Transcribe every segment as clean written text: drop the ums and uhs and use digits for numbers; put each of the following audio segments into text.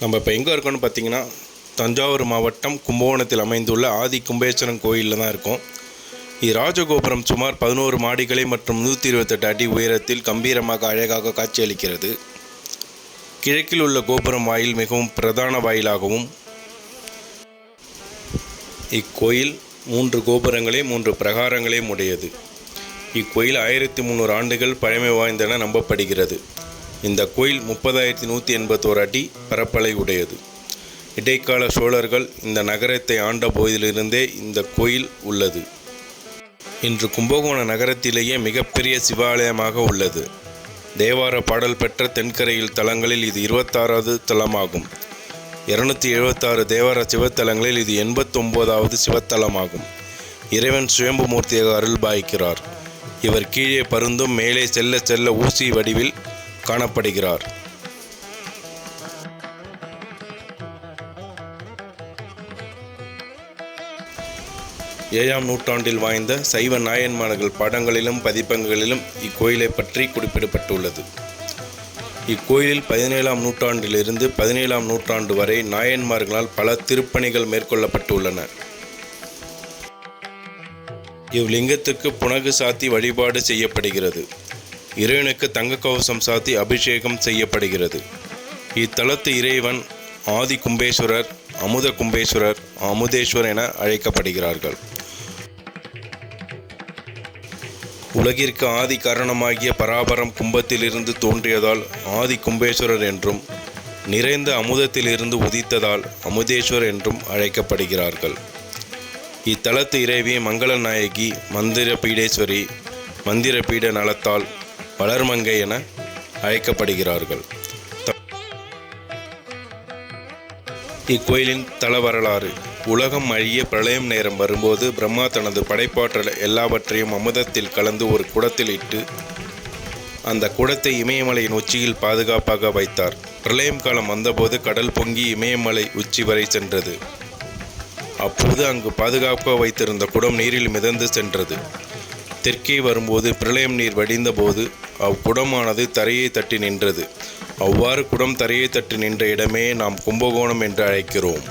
நம்ம இப்போ எங்கே இருக்கோம்னு பார்த்தீங்கன்னா தஞ்சாவூர் மாவட்டம் கும்பகோணத்தில் அமைந்துள்ள ஆதி கும்பேஸ்வரன் கோயிலில் தான் இருக்கோம். ராஜகோபுரம் சுமார் 11 மாடிகளை மற்றும் 128 அடி உயரத்தில் கம்பீரமாக அழகாக காட்சியளிக்கிறது. கிழக்கில் உள்ள கோபுரம் வாயில் மிகவும் பிரதான வாயிலாகவும், இக்கோயில் 3 கோபுரங்களே 3 பிரகாரங்களையும் உடையது. இக்கோயில் 1300 ஆண்டுகள் பழமை வாய்ந்தென நம்பப்படுகிறது. இந்த கோயில் 30,181 அடி பரப்பளவை உடையது. இடைக்கால சோழர்கள் இந்த நகரத்தை ஆண்ட போதிலிருந்தே இந்த கோயில் உள்ளது. இன்று கும்பகோண நகரத்திலேயே மிகப்பெரிய சிவாலயமாக உள்ளது. தேவார பாடல் பெற்ற தென்கரையில் தலங்களில் இது 26வது தலமாகும். 276 தேவார சிவத்தலங்களில் இது 89வது சிவத்தலமாகும். இறைவன் சுயம்புமூர்த்தியாக அருள் பாய்க்கிறார். இவர் கீழே பருந்தும் மேலே செல்ல செல்ல ஊசி வடிவில் காணப்படுகிறார். ஏழாம் நூற்றாண்டில் வாய்ந்த சைவ நாயன்மார்கள் படங்களிலும் பதிப்பங்களிலும் இக்கோயிலை பற்றி குறிப்பிடப்பட்டுள்ளது. இக்கோயிலில் 17ஆம் நூற்றாண்டிலிருந்து 17ஆம் நூற்றாண்டு வரை நாயன்மார்களால் பல திருப்பணிகள் மேற்கொள்ளப்பட்டுள்ளன. இவ்லிங்கத்துக்கு புனகு சாத்தி வழிபாடு செய்யப்படுகிறது. இறைவனுக்கு தங்க கவசம் சாத்தி அபிஷேகம் செய்யப்படுகிறது. இத்தலத்து இறைவன் ஆதி கும்பேஸ்வரர், அமுத கும்பேஸ்வரர், அமுதேஸ்வர் என அழைக்கப்படுகிறார்கள். உலகிற்கு ஆதி காரணமாகிய பராபரம் கும்பத்திலிருந்து தோன்றியதால் ஆதி கும்பேஸ்வரர் என்றும், நிறைந்த அமுதத்திலிருந்து உதித்ததால் அமுதேஸ்வர் என்றும் அழைக்கப்படுகிறார்கள். இத்தலத்து இறைவி மங்களநாயகி, மந்திர பீடேஸ்வரி, மந்திர பீட நலத்தால் வளர்மங்கை என அழைக்கப்படுகிறார்கள். இக்கோயிலின் தல வரலாறு. உலகம் அழிய பிரளயம் நேரம் வரும்போது பிரம்மா தனது படைப்பாற்றல் எல்லாவற்றையும் அமுதத்தில் கலந்து ஒரு குடத்தில் இட்டு அந்த குடத்தை இமயமலையின் உச்சியில் பாதுகாப்பாக வைத்தார். பிரளயம் காலம் வந்தபோது கடல் பொங்கி இமயமலை உச்சி வரை சென்றது. அப்போது அங்கு பாதுகாப்பாக வைத்திருந்த குடம் நீரில் மிதந்து சென்றது. தெற்கே வரும்போது பிரளயம் நீர் வடிந்த போது அக்குடமானது தரையை தட்டி நின்றது. அவ்வாறு குடம் தரையை தட்டி நின்ற இடமே நாம் கும்பகோணம் என்று அழைக்கிறோம்.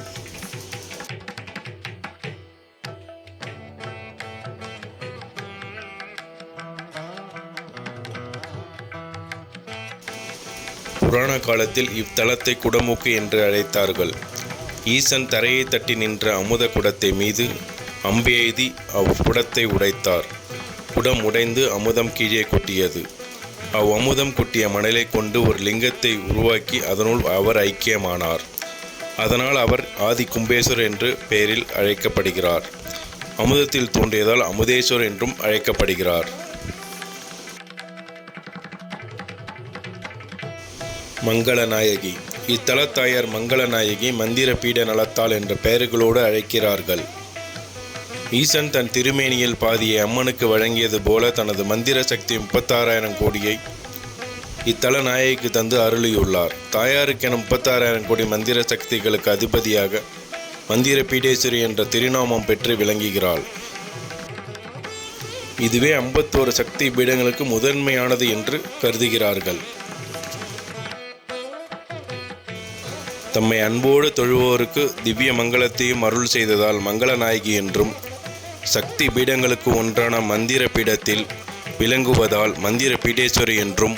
புராண காலத்தில் இத்தலத்தை குடமூக்கு என்று அழைத்தார்கள். ஈசன் தரையை தட்டி நின்ற அமுத குடத்தை மீது அம்பெய்தி அவ்குடத்தை உடைத்தார். குடம் உடைந்து அமுதம் கீழே கொட்டியது. அமுதம் கொட்டிய மணலை கொண்டு ஒரு லிங்கத்தை உருவாக்கி அதனுள் அவர் ஐக்கியமானார். அதனால் அவர் ஆதி கும்பேஸ்வர் என்று பெயரில் அழைக்கப்படுகிறார். அமுதத்தில் தோன்றியதால் அமுதேஸ்வர் என்றும் அழைக்கப்படுகிறார். மங்களநாயகி. இத்தலத்தாயார் மங்களநாயகி, மந்திர பீட நலத்தால் என்ற பெயர்களோடு அழைக்கிறார்கள். ஈசன் தன் திருமேனியில் பாதியை அம்மனுக்கு வழங்கியது போல தனது மந்திர சக்தி 36,000 கோடியை இத்தல நாயகிக்கு தந்து அருளியுள்ளார். தாயாருக்கென 36,000 கோடி மந்திர சக்திகளுக்கு அதிபதியாக மந்திர பீடேஸ்வரி என்ற திருநாமம் பெற்று விளங்குகிறாள். இதுவே 51 சக்தி பீடங்களுக்கு முதன்மையானது என்று கருதுகிறார்கள். தம்மை அன்போடு தொழுவோருக்கு திவ்ய மங்களத்தையும் அருள் செய்ததால் மங்களநாயகி என்றும், சக்தி பீடங்களுக்கு ஒன்றான மந்திர பீடத்தில் விளங்குவதால் மந்திர பீடேஸ்வரி என்றும்,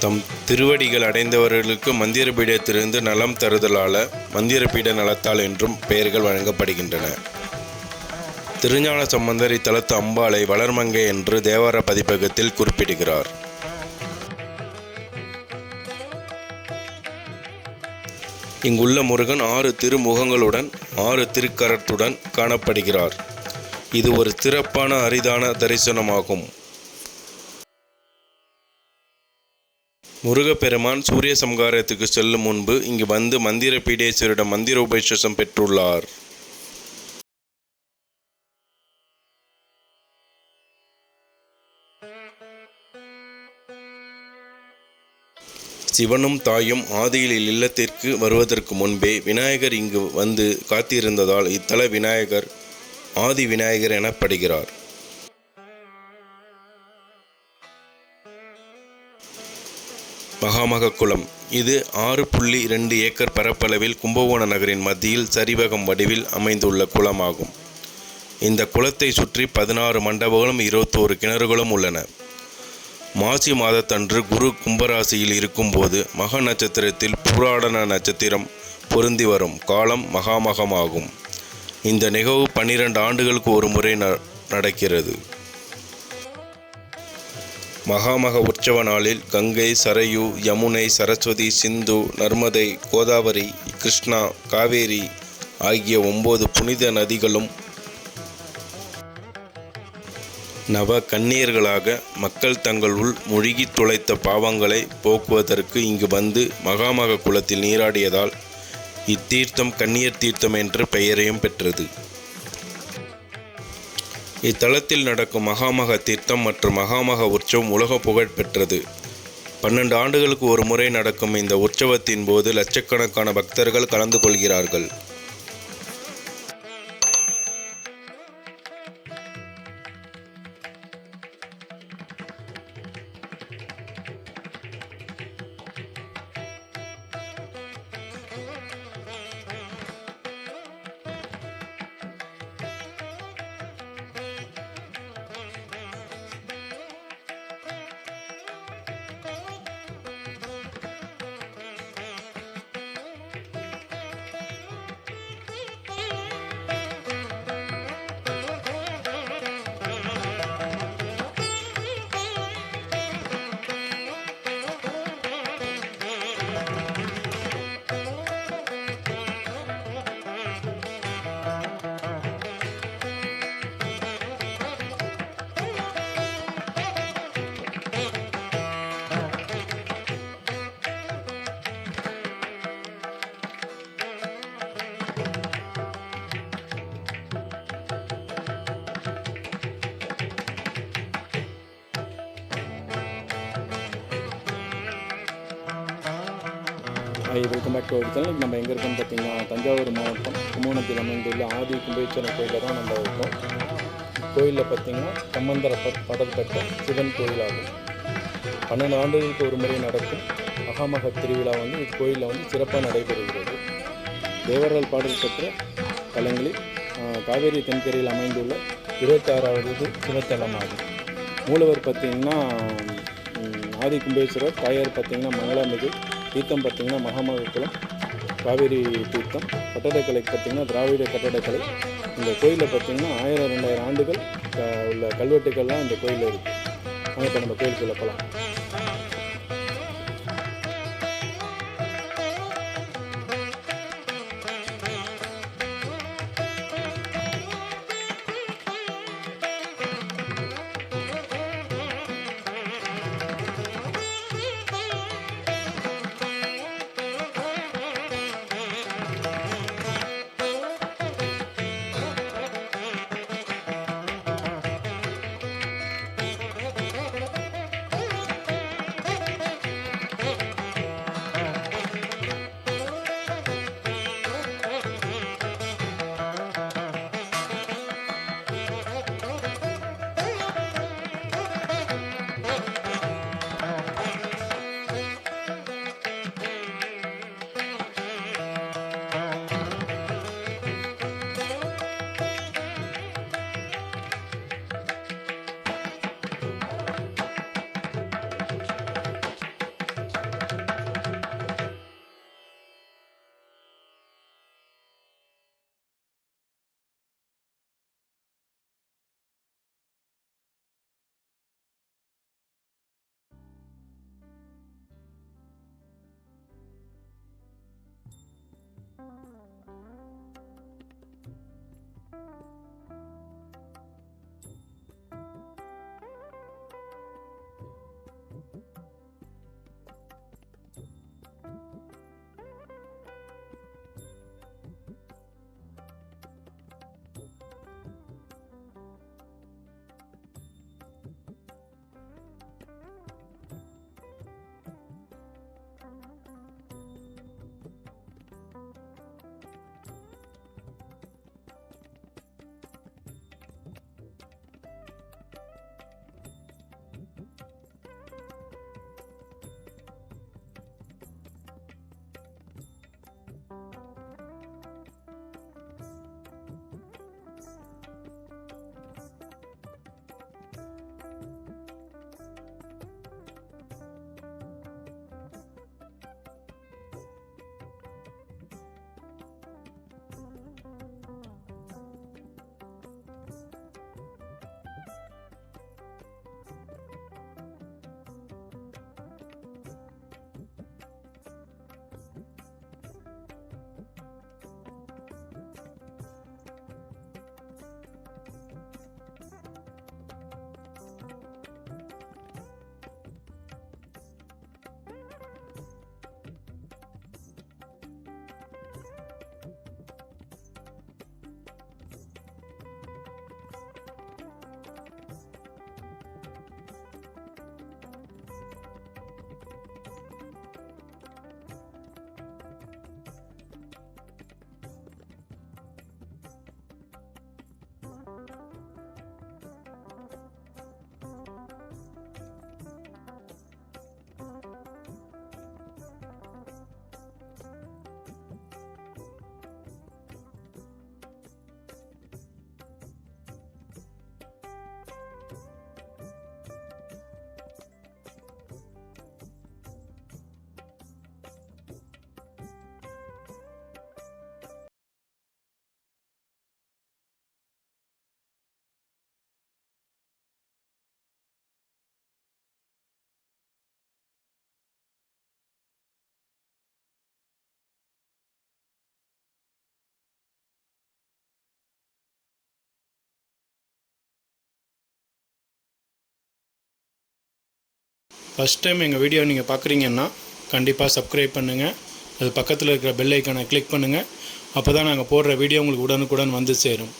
தம் திருவடிகள் அடைந்தவர்களுக்கு மந்திர பீடத்திலிருந்து நலம் தருதலால மந்திர பீட நலத்தால் என்றும் பெயர்கள் வழங்கப்படுகின்றன. திருஞான சம்பந்தர் இத்தலத்து அம்பாளை வளர்மங்கை என்று தேவார பதிப்பகத்தில் குறிப்பிடுகிறார். இங்குள்ள முருகன் 6 திருமுகங்களுடன் 6 திருக்கரத்துடன் காணப்படுகிறார். இது ஒரு சிறப்பான அரிதான தரிசனமாகும். முருகப்பெருமான் சூரிய சம்ஹாரத்துக்கு செல்லும் முன்பு இங்கு வந்து மந்திர பீடேஸ்வரிடம் மந்திர உபதேசம் பெற்றுள்ளார். சிவனும் தாயும் ஆதியில் இல்லத்திற்கு வருவதற்கு முன்பே விநாயகர் இங்கு வந்து காத்திருந்ததால் இத்தல விநாயகர் ஆதி விநாயகர் எனப்படுகிறார். மகாமக குளம். இது 6.2 ஏக்கர் பரப்பளவில் கும்பகோணம் நகரின் மத்தியில் சரிவகம் வடிவில் அமைந்துள்ள குளமாகும். இந்த குளத்தை சுற்றி 16 மண்டபங்களும் 21 கிணறுகளும் உள்ளன. மாசி மாதத்தன்று குரு கும்பராசியில் இருக்கும்போது மக நட்சத்திரத்தில் பூராடன நட்சத்திரம் பொருந்தி வரும் காலம் மகாமகமாகும். இந்த நிகழ்வு 12 ஆண்டுகளுக்கு ஒரு முறை நடக்கிறது. மகாமக உற்சவ நாளில் கங்கை, சரையு, யமுனை, சரஸ்வதி, சிந்து, நர்மதை, கோதாவரி, கிருஷ்ணா, காவேரி ஆகிய 9 புனித நதிகளும் நவ கன்னியர்களாக மக்கள் தங்களுள் முழுகி துளைத்த பாவங்களை போக்குவதற்கு இங்கு வந்து மகாமக குளத்தில் நீராடியதால் இத்தீர்த்தம் கன்னியர் தீர்த்தம் என்ற பெயரையும் பெற்றது. இத்தலத்தில் நடக்கும் மகாமக தீர்த்தம் மற்றும் மகாமக உற்சவம் உலக புகழ் பெற்றது. 12 ஆண்டுகளுக்கு ஒரு முறை நடக்கும் இந்த உற்சவத்தின் போது லட்சக்கணக்கான பக்தர்கள் கலந்து கொள்கிறார்கள். Welcome back to our channel. நம்ம எங்கே இருக்கோம்னு பார்த்தீங்கன்னா தஞ்சாவூர் மாவட்டம் கும்பகோணத்தில் அமைந்துள்ள ஆதி கும்பேஸ்வரர் கோயிலில் தான் நம்ம இருக்கோம். கோயிலில் பார்த்திங்கன்னா சம்பந்தர படம் பெற்ற சிவன் கோயிலாகும். 12 ஆண்டுகளுக்கு ஒரு முறை நடக்கும் மகாமக திருவிழா இக்கோயிலில் சிறப்பாக நடைபெறுகிறது. தேவர்கள் பாடல் பெற்ற தலங்களில் காவேரி தென்கரையில் அமைந்துள்ள 26வது சிவத்தலமாகும். மூலவர் பார்த்திங்கன்னா ஆதி கும்பேஸ்வரர், தாயார் பார்த்திங்கன்னா மங்களாம்பிகை, தீர்த்தம் பார்த்திங்கன்னா மகாமக குளம், காவேரி தீர்த்தம். கட்டடக்கலை பார்த்திங்கன்னா திராவிட கட்டடக்கலை. இந்த கோயிலில் பார்த்திங்கன்னா 1000-2000 ஆண்டுகள் உள்ள கல்வெட்டுக்கள்லாம் இந்த கோயிலில் இருக்குது. ஆனால் இப்போ நம்ம கோயிலுக்குள்ளே போகலாம். ஃபஸ்ட் டைம் எங்கள் வீடியோ நீங்கள் பார்க்குறீங்கன்னா கண்டிப்பாக சப்ஸ்கிரைப் பண்ணுங்கள். அது பக்கத்தில் இருக்கிற பெல் ஐக்கானை கிளிக் பண்ணுங்கள். அப்போ தான் நாங்கள் போடுற வீடியோ உங்களுக்கு உடனுக்குடன் வந்து சேரும்.